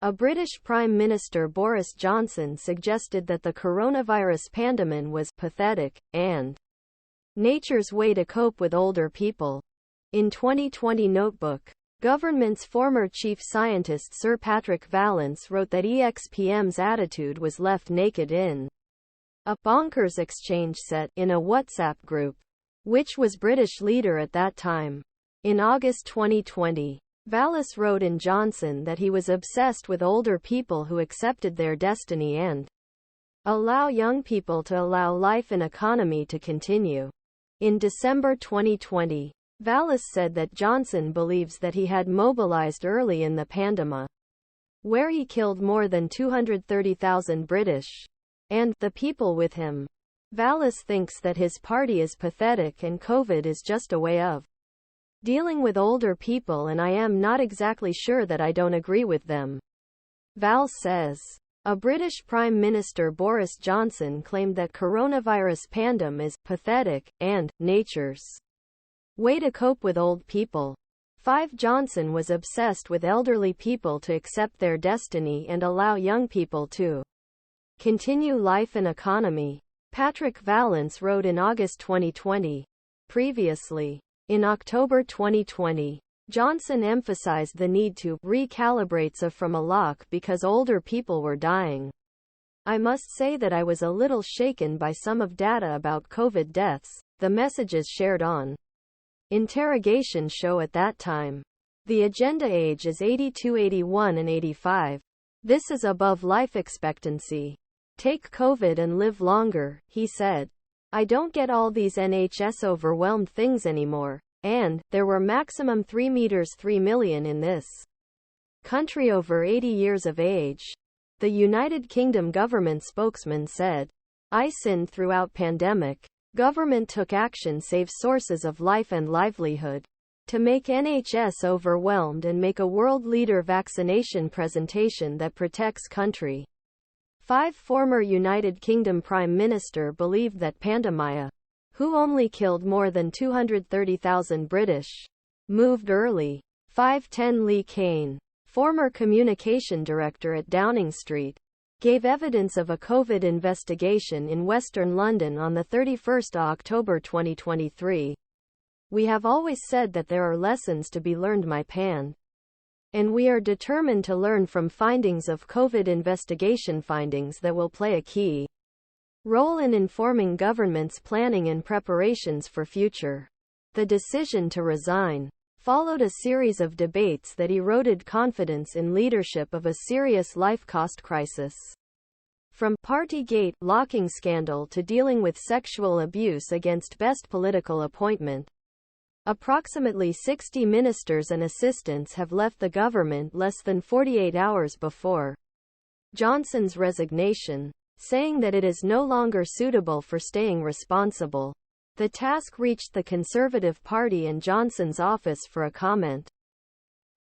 A British Prime Minister Boris Johnson suggested that the coronavirus pandemic was pathetic and nature's way to cope with older people. In 2020 Notebook, government's former chief scientist Sir Patrick Vallance wrote that EXPM's attitude was left naked in a bonkers exchange set in a WhatsApp group, which was British leader at that time. In August 2020, Vallance wrote in Johnson that he was obsessed with older people who accepted their destiny and allow young people to allow life and economy to continue. In December 2020, Vallance said that Johnson believes that he had mobilized early in the pandemic, where he killed more than 230,000 British and the people with him. Vallance thinks that his party is pathetic and COVID is just a way of dealing with older people, and I am not exactly sure that I don't agree with them. Val says. A British Prime Minister Boris Johnson claimed that coronavirus pandemic is pathetic and nature's way to cope with old people. 5. Johnson was obsessed with elderly people to accept their destiny and allow young people to continue life and economy. Patrick Vallance wrote in August 2020. Previously, in October 2020, Johnson emphasized the need to recalibrate from a lock because older people were dying. I must say that I was a little shaken by some of data about COVID deaths, the messages shared on interrogation show at that time. The agenda age is 82, 81 and 85. This is above life expectancy. Take COVID and live longer, he said. I don't get all these NHS overwhelmed things anymore. And there were maximum 3 million in this country over 80 years of age. The United Kingdom government spokesman said. I sinned throughout pandemic. Government took action save sources of life and livelihood. To make NHS overwhelmed and make a world leader vaccination presentation that protects country. 5. Former United Kingdom Prime Minister believed that pandemia, who only killed more than 230,000 British, moved early. 5. 10. Lee Kane, former communication director at Downing Street, gave evidence of a COVID investigation in Western London on 31 October 2023. We have always said that there are lessons to be learned, my pan. And we are determined to learn from findings of COVID investigation findings that will play a key role in informing government's planning and preparations for future. The decision to resign followed a series of debates that eroded confidence in leadership of a serious life cost crisis. From Partygate locking scandal to dealing with sexual abuse against best political appointment. Approximately 60 ministers and assistants have left the government less than 48 hours before Johnson's resignation, saying that it is no longer suitable for staying responsible. The task reached the Conservative Party and Johnson's office for a comment.